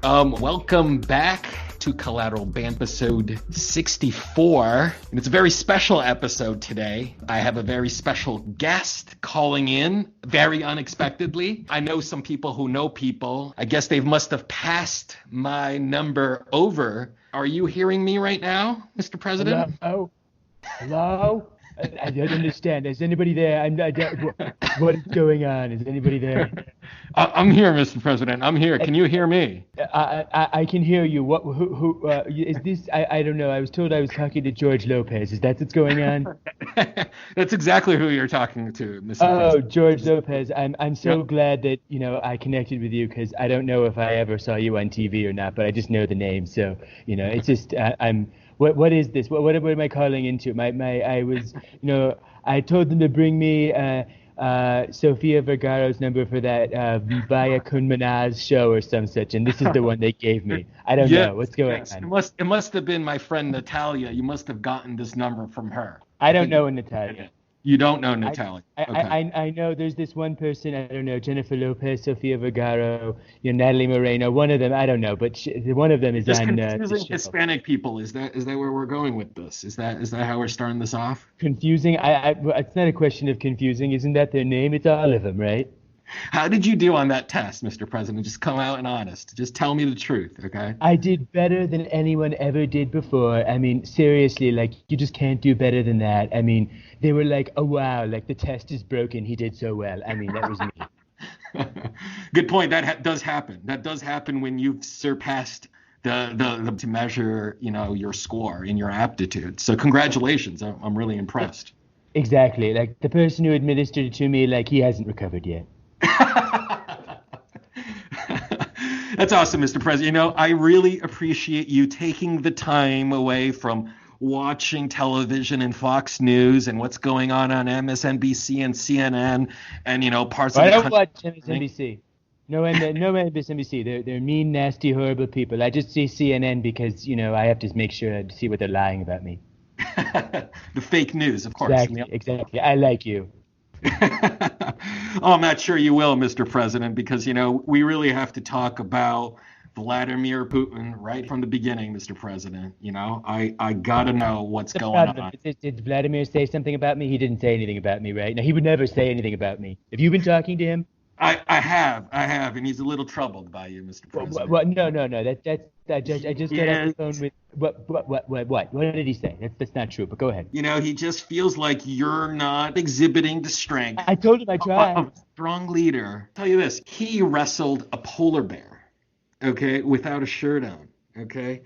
Welcome back to Collateral Banter episode 64. And it's a very special episode today. I have a very special guest calling in very unexpectedly. I know some people who know people. I guess they must have passed my number over. Are you hearing me right now, Mr. President? Hello? Hello? I don't understand. Is anybody there? What is going on? Is anybody there? I'm here, Mr. President. I'm here. Can you hear me? I can hear you. Who is this? I don't know. I was told I was talking to George Lopez. Is that what's going on? That's exactly who you're talking to, Mr. Oh, President. George Lopez. I'm so glad that, I connected with you because I don't know if I ever saw you on TV or not, but I just know the name. So, it's just, what is this? What am I calling into? I told them to bring me Sofia Vergara's number for that Via Con Manaz show or some such, and this is the one they gave me. I don't know what's going on. It must have been my friend Natalia. You must have gotten this number from her. I don't know Natalia. You don't know Natalia. I know there's this one person, I don't know, Jennifer Lopez, Sofia Vergara, Natalie Moreno, one of them, I don't know, but one of them is on confusing Hispanic people. Is that where we're going with this? Is that how we're starting this off? Confusing? It's not a question of confusing. Isn't that their name? It's all of them, right? How did you do on that test, Mr. President? Just come out and honest. Just tell me the truth, okay? I did better than anyone ever did before. I mean, seriously, you just can't do better than that. I mean, they were like, oh, wow, the test is broken. He did so well. I mean, that was me. Good point. That does happen. That does happen when you've surpassed the to measure, your score in your aptitude. So congratulations. I'm really impressed. Exactly. The person who administered it to me, he hasn't recovered yet. That's awesome, Mr. President. I really appreciate you taking the time away from watching television and Fox News and what's going on MSNBC and CNN and, parts of the country. I don't watch MSNBC. No MSNBC. They're mean, nasty, horrible people. I just see CNN because, I have to make sure to see what they're lying about me. The fake news, of course. Exactly. I like you. I'm not sure you will, Mr. President, because, we really have to talk about Vladimir Putin right from the beginning, Mr. President. I got to know what's going on. Did Vladimir say something about me? He didn't say anything about me, right? No, he would never say anything about me. Have you been talking to him? I have, and he's a little troubled by you, Mr. President. No. I just got off the phone with what did he say? That's not true. But go ahead. He just feels like you're not exhibiting the strength. I told him I tried. Of a strong leader. I'll tell you this: he wrestled a polar bear, okay, without a shirt on, okay.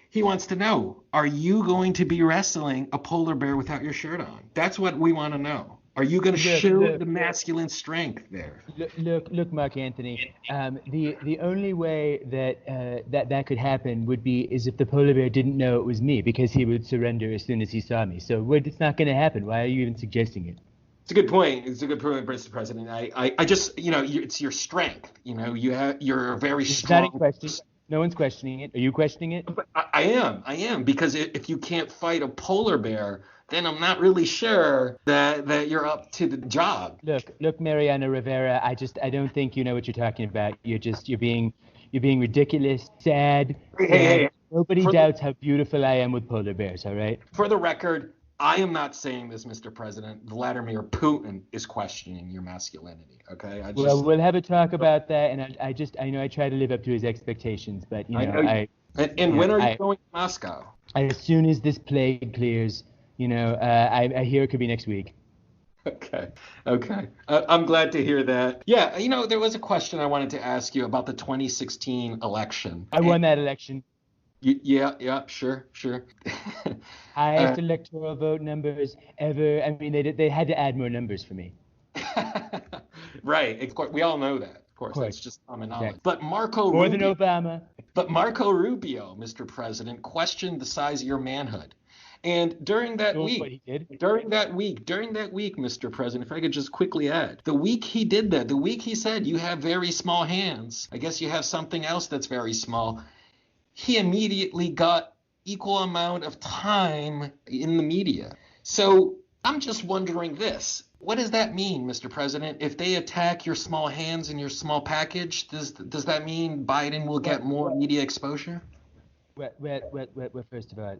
He wants to know: are you going to be wrestling a polar bear without your shirt on? That's what we want to know. Are you going to show the masculine strength there? Look, Mark Anthony. The only way that could happen is if the polar bear didn't know it was me, because he would surrender as soon as he saw me. So it's not going to happen. Why are you even suggesting it? It's a good point. Mr. President. I just, it's your strength. You're very strong. It's not a question. No one's questioning it. Are you questioning it? I am, because if you can't fight a polar bear, then I'm not really sure that you're up to the job. Look, Mariana Rivera, I don't think you know what you're talking about. You're being ridiculous, sad. Hey. Nobody doubts how beautiful I am with polar bears, all right? For the record, I am not saying this, Mr. President. Vladimir Putin is questioning your masculinity, okay? Well, we'll have a talk about that, and I try to live up to his expectations, but, when are you going to Moscow? As soon as this plague clears. I hear it could be next week. Okay. I'm glad to hear that. Yeah, there was a question I wanted to ask you about the 2016 election. I won that election. Yeah, sure. Highest electoral vote numbers ever. I mean, they had to add more numbers for me. Right. Of course, we all know that. Of course. That's just common knowledge. Exactly. But More than Obama. But Marco Rubio, Mr. President, questioned the size of your manhood. And during that week, Mr. President, if I could just quickly add, the week he did that, the week he said, you have very small hands, I guess you have something else that's very small, he immediately got equal amount of time in the media. So I'm just wondering this. What does that mean, Mr. President? If they attack your small hands and your small package, does that mean Biden will get more media exposure? Well, first of all,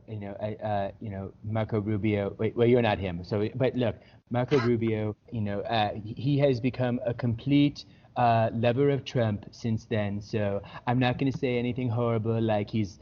Marco Rubio. Wait, well, you're not him. So, but look, Marco Rubio, he has become a complete lover of Trump since then. So I'm not going to say anything horrible like he's,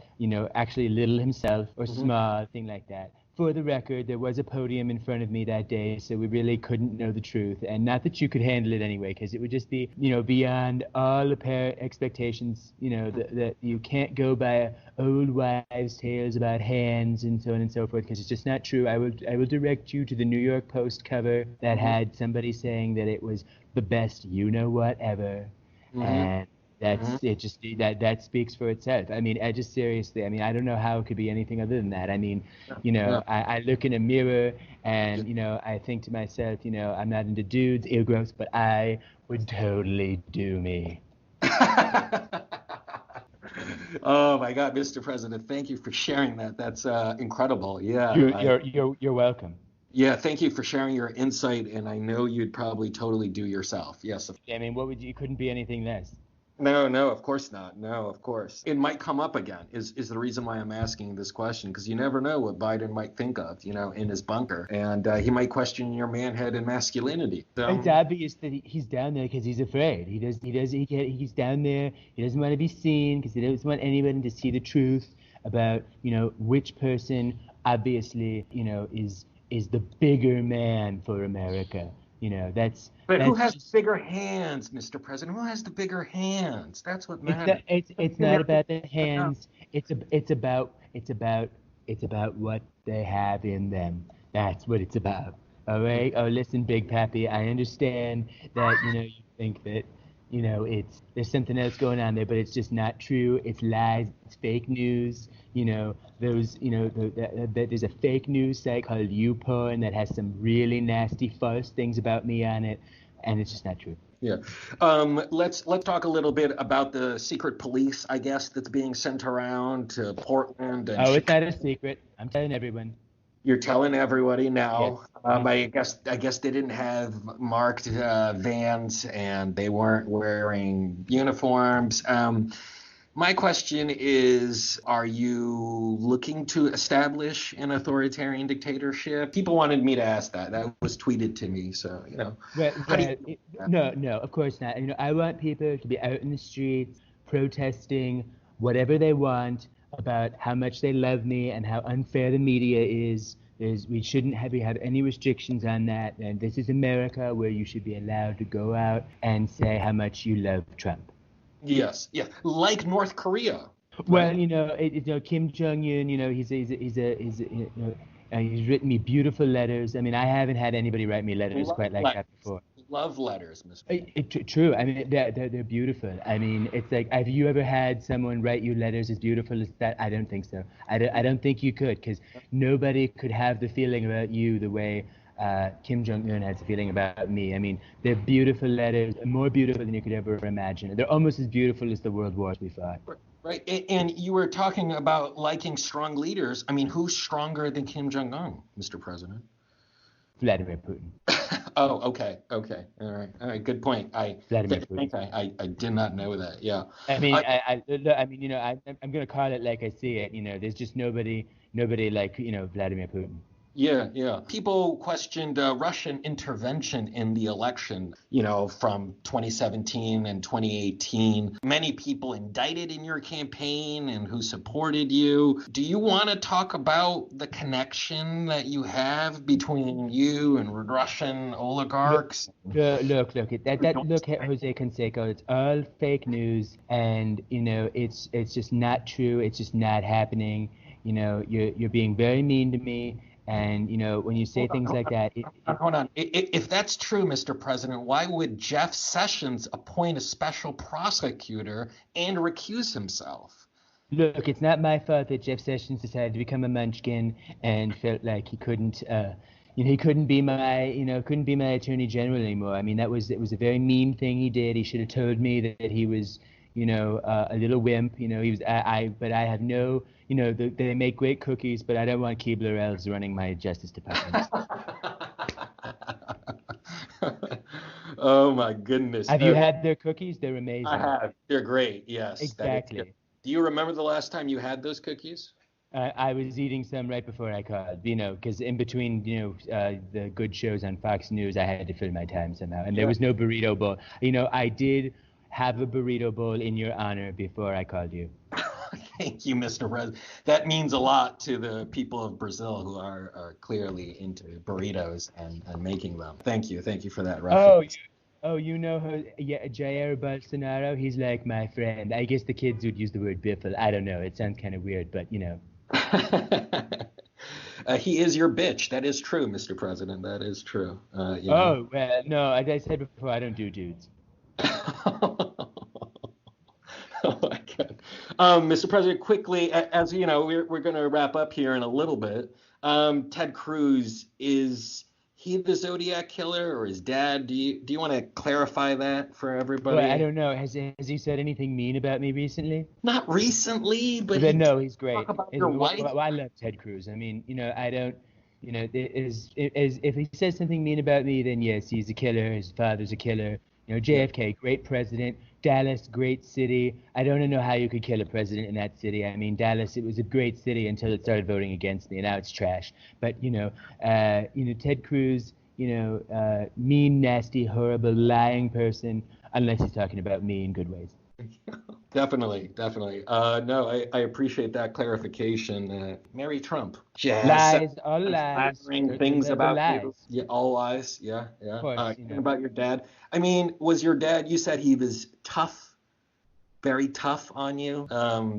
actually little himself or small, thing like that. For the record, there was a podium in front of me that day, so we really couldn't know the truth. And not that you could handle it anyway, because it would just be, beyond all apparent expectations, that you can't go by old wives' tales about hands and so on and so forth, because it's just not true. I will direct you to the New York Post cover that had somebody saying that it was the best you-know-what ever. And it just that speaks for itself. I mean, I just seriously, I mean, I don't know how it could be anything other than that. I mean, I look in a mirror and, I think to myself, I'm not into dudes, ear gross, but I would totally do me. Oh my God, Mr. President, thank you for sharing that. That's incredible. Yeah. You're welcome. Yeah, thank you for sharing your insight, and I know you'd probably totally do yourself. Yes. I mean, you couldn't be anything less. No, of course not. No, of course. It might come up again, is the reason why I'm asking this question, because you never know what Biden might think of, in his bunker. And he might question your manhood and masculinity. So, it's obvious that he's down there because he's afraid. He's down there. He doesn't want to be seen because he doesn't want anyone to see the truth about, which person obviously, is the bigger man for America. But who has bigger hands, Mr. President? Who has the bigger hands? That's what matters. It's not about the hands. It's about what they have in them. That's what it's about. All right. Oh, listen, Big Pappy. I understand that you think that there's something else going on there, but it's just not true. It's lies. It's fake news. There's a fake news site called YouPorn that has some really nasty false things about me on it, and it's just not true. Yeah. Let's talk a little bit about the secret police, I guess, that's being sent around to Portland. And it's not a secret. I'm telling everyone. You're telling everybody now. Yes. I guess they didn't have marked vans and they weren't wearing uniforms. My question is, are you looking to establish an authoritarian dictatorship? People wanted me to ask that. That was tweeted to me, so, No, of course not. I want people to be out in the streets protesting whatever they want about how much they love me and how unfair the media is. We shouldn't have any restrictions on that. And this is America, where you should be allowed to go out and say how much you love Trump. Yes, yeah, like North Korea. Well, Kim Jong-un, he's written me beautiful letters. I mean, I haven't had anybody write me letters quite like that before. Love letters, Mr. True. I mean, they're beautiful. I mean, it's like, have you ever had someone write you letters as beautiful as that? I don't think so. I don't think you could, because nobody could have the feeling about you the way Kim Jong-un has a feeling about me. I mean, they're beautiful letters, more beautiful than you could ever imagine. They're almost as beautiful as the world wars we fought. Right. And you were talking about liking strong leaders. I mean, who's stronger than Kim Jong-un, Mr. President? Vladimir Putin. Oh, okay. All right. Good point. Vladimir Putin. I did not know that. Yeah. I mean, I'm going to call it like I see it. There's just nobody like, Vladimir Putin. Yeah. People questioned Russian intervention in the election, from 2017 and 2018. Many people indicted in your campaign and who supported you. Do you want to talk about the connection that you have between you and Russian oligarchs? Look, Jose Canseco, it's all fake news, and it's just not true. It's just not happening. You're being very mean to me. And, when you say things like that... Hold on. If that's true, Mr. President, why would Jeff Sessions appoint a special prosecutor and recuse himself? Look, it's not my fault that Jeff Sessions decided to become a munchkin and felt like he couldn't... he couldn't be my attorney general anymore. I mean, it was a very mean thing he did. He should have told me that he was, a little wimp. He was. But I have no. They make great cookies, but I don't want Keebler elves running my Justice Department. Oh my goodness. Have you had their cookies? They're I amazing. have. They're great. Yes, that is good. Exactly. Do you remember the last time you had those cookies? I was eating some right before I called, because in between, the good shows on Fox News, I had to fill my time somehow. And there Yeah. was no burrito bowl. I did have a burrito bowl in your honor before I called you. Thank you, Mr. President. That means a lot to the people of Brazil who are clearly into burritos and making them. Thank you. Thank you for that Oh, reference. you know who, yeah, Jair Bolsonaro? He's like my friend. I guess the kids would use the word biffle. I don't know. It sounds kind of weird, but He is your bitch. That is true, Mr. President. That is true. Oh, well, no, as I said before, I don't do dudes. Oh my God. Mr. President, quickly, as you know, we're going to wrap up here in a little bit. Ted Cruz, is he the Zodiac killer or his dad? Do you want to clarify that for Well, I everybody? don't know. Has he said anything mean about me recently? Not recently, but he But did no, he's talk great. about your wife. I love Ted Cruz. I mean, I don't, if he says something mean about me, then yes, he's a killer. His father's a killer. Yeah. JFK, great president. Dallas, great city. I don't know how you could kill a president in that city. I mean, Dallas, it was a great city until it started voting against me, and now it's trash. But Ted Cruz, mean, nasty, horrible, lying person, unless he's talking about me in good ways. Definitely, definitely. No, I appreciate that clarification. Mary Trump. Yeah, said Lies, all lies. flattering things The about you. lies. Yeah, all lies. Yeah, Of yeah. course, And about your dad. I mean, was your dad? You said he was tough, very tough on you.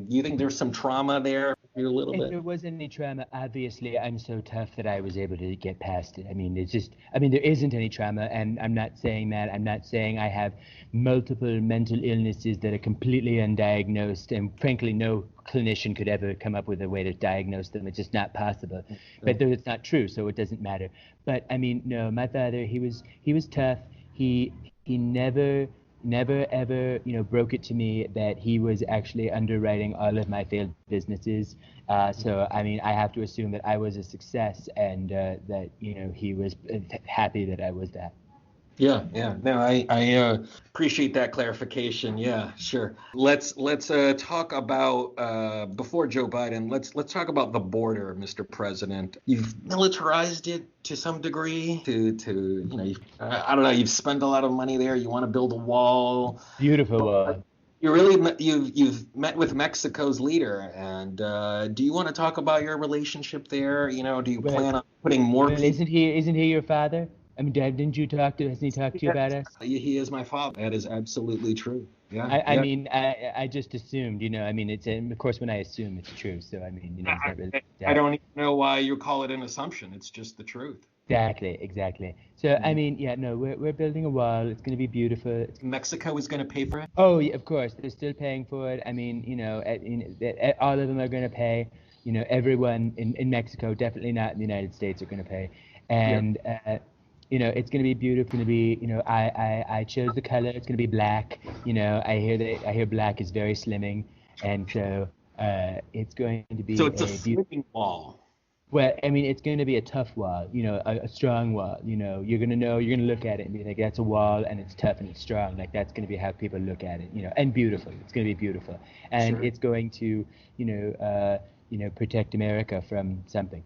You think there's some trauma there for you a little If bit? there was any trauma, obviously I'm so tough that I was able to get past it. I mean, there isn't any trauma, and I'm not saying that. I'm not saying I have multiple mental illnesses that are completely undiagnosed, and frankly, no clinician could ever come up with a way to diagnose them. It's just not possible. But though it's not true, so it doesn't matter. But I mean, no, my father, he was tough. He never ever broke it to me that he was actually underwriting all of my failed businesses. So I mean, I have to assume that I was a success, and that he was happy that I was that. Yeah, yeah. No, I appreciate that clarification. Yeah, sure. Let's talk about before Joe Biden. Let's talk about the border, Mr. President. You've militarized it to some degree. I don't know. You've spent a lot of money there. You want to build a wall. Beautiful. You've met with Mexico's leader, and do you want to talk about your relationship there? Do you Well, plan on putting more well, people? isn't he your father? I mean, Dad, didn't you talk to? Hasn't he talked to you about us? He is my father. That is absolutely true. Yeah, I yeah. mean, I just assumed, I mean, and of course when I assume it's true. So I mean, it's not really I don't even know why you call it an assumption. It's just the truth. exactly. So I mean, yeah, no, we're building a wall. It's going to be beautiful. Mexico is going to pay for it. Oh, yeah, of course, they're still paying for it. I mean, all of them are going to pay. Everyone in Mexico, definitely not in the United States, are going to pay. Yeah. And it's going to be beautiful. It's going to be, I chose the color. It's going to be black. I hear black is very slimming, and so it's going to be So it's a beautiful. slipping wall. Well, I mean, it's going to be a tough wall, a strong wall. You're going to look at it and be like, that's a wall, and it's tough and it's strong. Like, that's going to be how people look at it, and beautiful. It's going to be beautiful. And Sure. it's going to, protect America from something.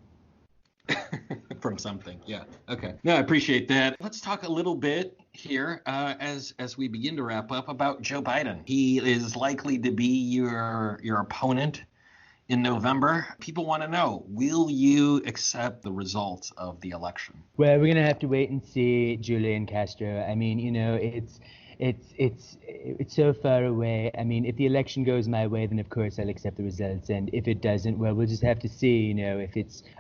From something. Yeah. Okay. No, I appreciate that. Let's talk a little bit here as we begin to wrap up about Joe Biden. He is likely to be your opponent in November. People want to know, will you accept the results of the election? Well, we're going to have to wait and see, Julian Castro. I mean, it's so far away. I mean, if the election goes my way, then of course I'll accept the results, and if it doesn't, well, we'll just have to see.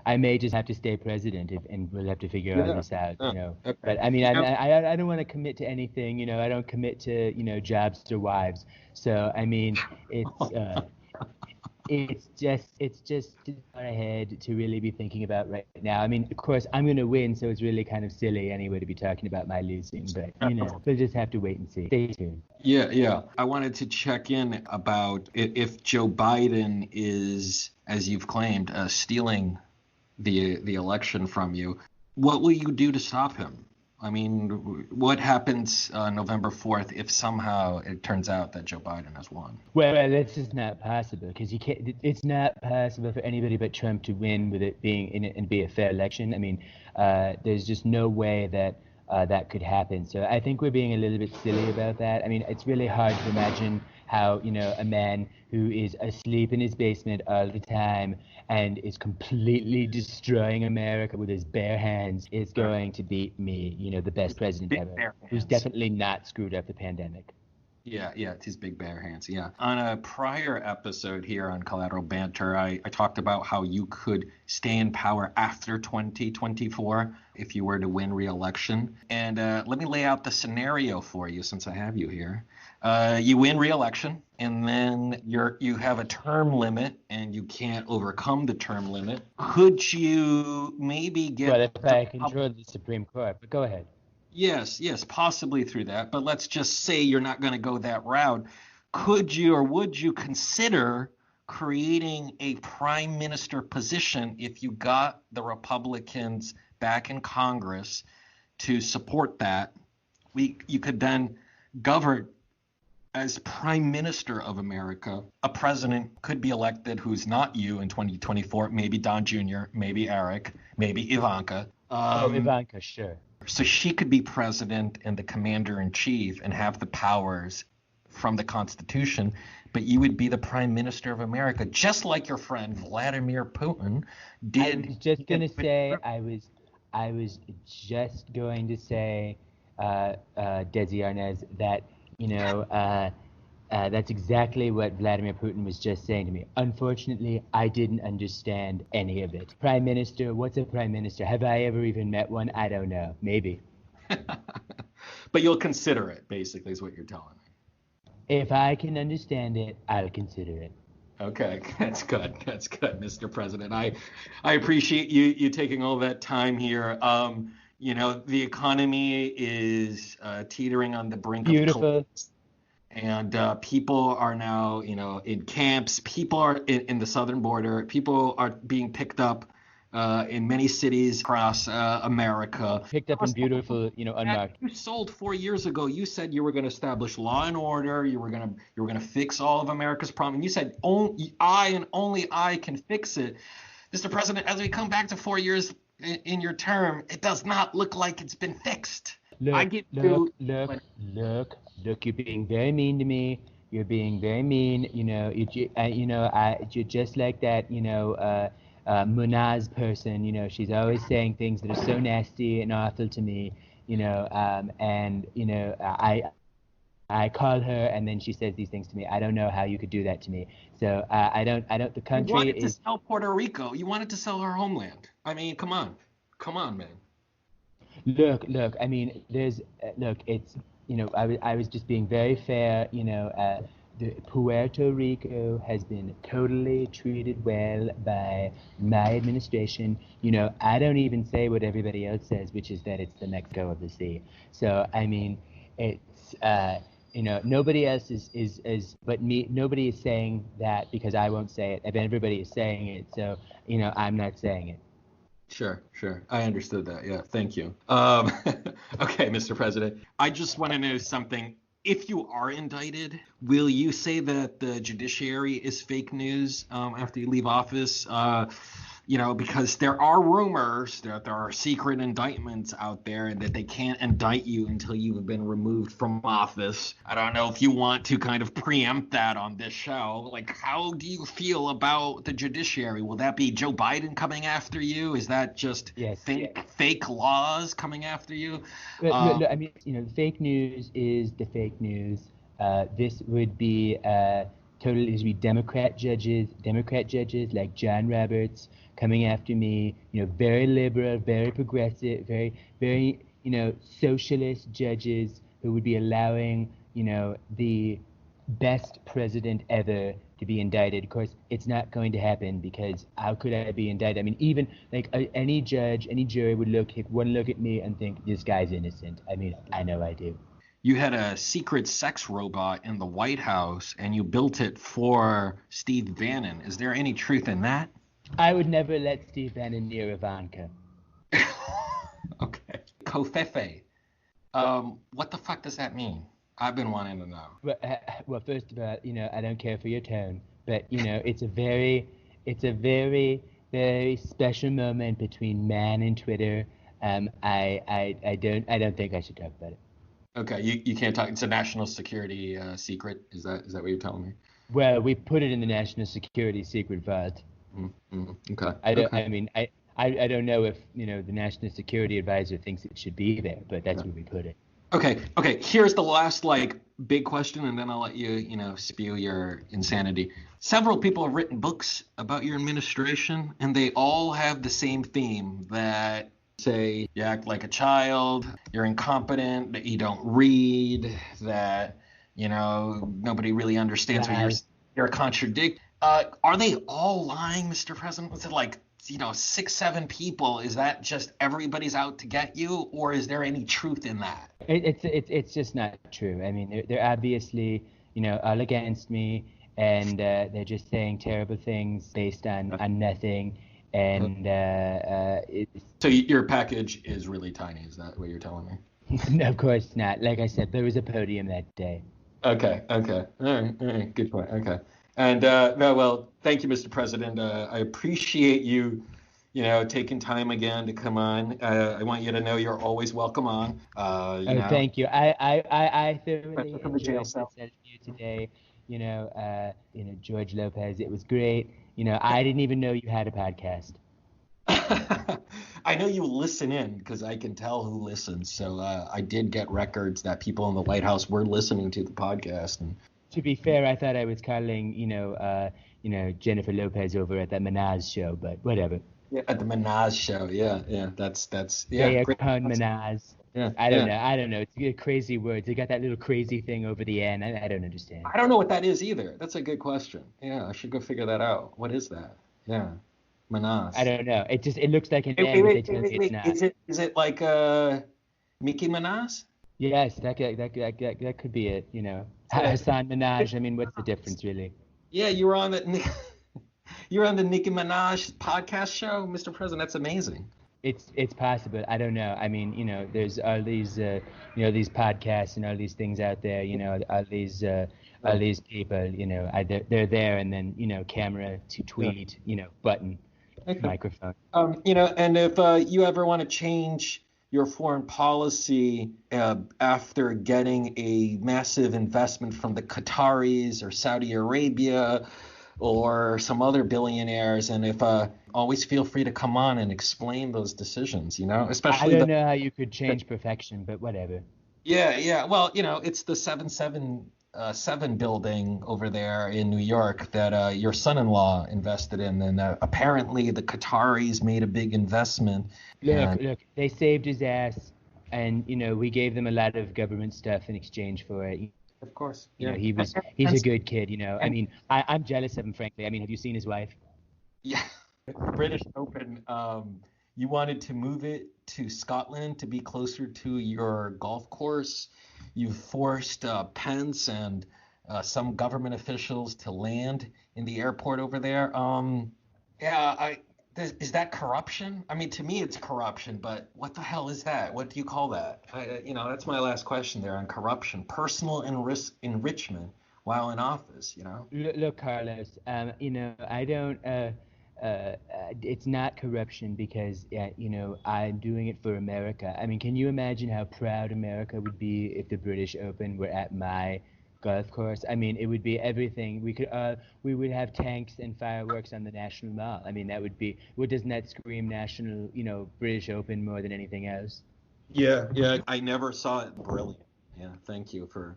I may just have to stay president, and we'll have to figure all this out. Okay. But I mean, I don't want to commit to anything. I don't commit to jobs or wives. So I mean, it's just too far ahead to really be thinking about right now. I mean, of course, I'm going to win, so it's really kind of silly anyway to be talking about my losing. But we'll just have to wait and see. Stay tuned. Yeah. I wanted to check in about if Joe Biden is, as you've claimed, stealing the election from you. What will you do to stop him? I mean, what happens November 4th if somehow it turns out that Joe Biden has won? Well, that's just not possible because you can't. It's not possible for anybody but Trump to win with it being in it and be a fair election. I mean, there's just no way that that could happen. So I think we're being a little bit silly about that. I mean, it's really hard to imagine how, a man who is asleep in his basement all the time and is completely destroying America with his bare hands is going to beat me, the best president ever, who's definitely not screwed up the pandemic. Yeah, it's his big bare hands. Yeah. On a prior episode here on Collateral Banter, I talked about how you could stay in power after 2024 if you were to win re-election. And let me lay out the scenario for you since I have you here. You win re-election, and then you have a term limit, and you can't overcome the term limit. Could you maybe get... Well, if I control the Supreme Court, but go ahead. Yes, possibly through that. But let's just say you're not going to go that route. Could you or would you consider creating a prime minister position if you got the Republicans back in Congress to support that? You could then govern as prime minister of America. A president could be elected who's not you in 2024, maybe Don Jr., maybe Eric, maybe Ivanka. Ivanka, sure. So she could be president and the commander-in-chief and have the powers from the Constitution, but you would be the prime minister of America, just like your friend Vladimir Putin did. I was just going to say, Desi Arnaz, that, that's exactly what Vladimir Putin was just saying to me. Unfortunately, I didn't understand any of it. Prime Minister, what's a prime minister? Have I ever even met one? I don't know. Maybe. But you'll consider it, basically, is what you're telling me. If I can understand it, I'll consider it. Okay, that's good, Mr. President. I appreciate you taking all that time here. The economy is teetering on the brink of collapse. And people are now, in camps. People are in the southern border. People are being picked up in many cities across America. Picked up in beautiful, unmarked. You sold 4 years ago. You said you were going to establish law and order. You were going to fix all of America's problems. And you said only I can fix it. Mr. President, as we come back to 4 years in your term, it does not look like it's been fixed. Look, you're being very mean to me. You're being very mean. You're just like that, Munaz person. She's always saying things that are so nasty and awful to me. I call her and then she says these things to me. I don't know how you could do that to me. So I don't. The country You wanted to sell Puerto Rico. You wanted to sell our homeland. I mean, come on, man. Look. I mean, it's. I was just being very fair. Puerto Rico has been totally treated well by my administration. I don't even say what everybody else says, which is that it's the Mexico of the sea. So I mean, it's. Nobody else is but me. Nobody is saying that because I won't say it. Everybody is saying it, so I'm not saying it. Sure. I understood that. Yeah, thank you. Okay, Mr. President, I just want to know something. If you are indicted, will you say that the judiciary is fake news after you leave office? Because there are rumors that there are secret indictments out there and that they can't indict you until you've been removed from office. I don't know if you want to kind of preempt that on this show. Like, how do you feel about the judiciary? Will that be Joe Biden coming after you? Is that just fake laws coming after you? Look, I mean, fake news is the fake news. This would be totally Democrat judges like John Roberts coming after me, very liberal, very progressive, very, socialist judges who would be allowing, the best president ever to be indicted. Of course, it's not going to happen because how could I be indicted? I mean, even like any judge, any jury would take one look at me and think this guy's innocent. I mean, I know I do. You had a secret sex robot in the White House and you built it for Steve Bannon. Is there any truth in that? I would never let Steve Bannon near Ivanka. Okay. Covfefe. What the fuck does that mean? I've been wanting to know. Well, first of all, I don't care for your tone, but it's a very, very special moment between man and Twitter. I don't think I should talk about it. Okay, you can't talk. It's a national security secret. Is that what you're telling me? Well, we put it in the national security secret vault. Okay. I don't. Okay. I mean, I don't know if the national security advisor thinks it should be there, but that's where we put it. Okay. Okay. Here's the last big question, and then I'll let you spew your insanity. Several people have written books about your administration, and they all have the same theme that say you act like a child, you're incompetent, that you don't read, that nobody really understands what you're a contradict. Are they all lying, Mr. President? Was it like 6, 7 people? Is that just everybody's out to get you, or is there any truth in that? It's just not true. I mean, they're obviously all against me, and they're just saying terrible things based on nothing. And So your package is really tiny. Is that what you're telling me? No, of course not. Like I said, there was a podium that day. Okay. Okay. All right. Good point. Okay. And no, well, thank you, Mr. President. I appreciate you, taking time again to come on. I want you to know you're always welcome on. Thank you. I thoroughly from the jail enjoyed cell. this interview today. George Lopez, it was great. I didn't even know you had a podcast. I know you listen in because I can tell who listens. So I did get records that people in the White House were listening to the podcast. And to be fair, I thought I was calling, Jennifer Lopez over at that Minaj show, but whatever. yeah, at the Minaj show, yeah, that's They great. are Minaj. Yeah, I don't know. It's crazy words. They got that little crazy thing over the end. I don't understand. I don't know what that is either. That's a good question. Yeah, I should go figure that out. What is that? Yeah, Minaj. I don't know. It looks like an M, but they tell me it's not. Is it like Mickey Minaj? Yes, that could be it. Hassan Minaj. I mean, what's the difference, really? Yeah, you were on the you're on the Nicki Minaj podcast show, Mr. President. That's amazing. It's possible. I don't know. I mean, there's all these these podcasts and all these things out there. All these people. They're there, and then camera to tweet. Button, Okay. microphone. And if you ever want to change your foreign policy after getting a massive investment from the Qataris or Saudi Arabia or some other billionaires, and if always feel free to come on and explain those decisions, especially I don't know how you could change perfection, but whatever. Yeah. Well, it's the 777 building over there in New York that your son-in-law invested in, and apparently the Qataris made a big investment. Look, they saved his ass, and we gave them a lot of government stuff in exchange for it. Of course. Yeah. He's a good kid. I mean, I'm jealous of him, frankly. I mean, have you seen his wife? Yeah. British Open. You wanted to move it to Scotland to be closer to your golf course. You forced Pence and some government officials to land in the airport over there. Is that corruption? I mean, to me, it's corruption, but what the hell is that? What do you call that? That's my last question there on corruption, personal enrichment while in office. Look, Carlos. I don't. It's not corruption because I'm doing it for America. I mean, can you imagine how proud America would be if the British Open were at my golf course? I mean, it would be everything. We would have tanks and fireworks on the National Mall. I mean, that would be. What doesn't that scream national? British Open more than anything else. Yeah. I never saw it. Brilliant. Yeah. Thank you for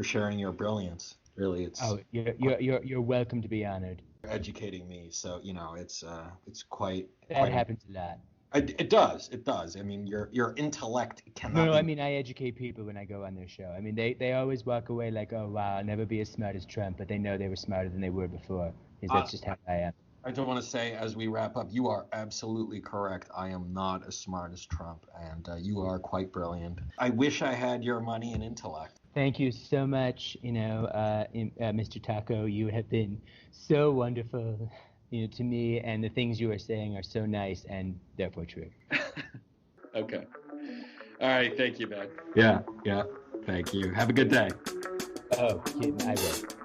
sharing your brilliance. Really, it's. Oh, you're welcome to be honored. Educating me, so it's quite. That happens a lot. It does. I mean, your intellect cannot. No, I mean, I educate people when I go on their show. I mean, they always walk away like, oh wow, I'll never be as smart as Trump, but they know they were smarter than they were before. Because that's just how I am. I just want to say, as we wrap up, you are absolutely correct. I am not as smart as Trump, and you are quite brilliant. I wish I had your money and intellect. Thank you so much, Mr. Taco. You have been so wonderful, to me, and the things you are saying are so nice and therefore true. Okay. All right. Thank you, man. Yeah. Thank you. Have a good day. Oh, I will.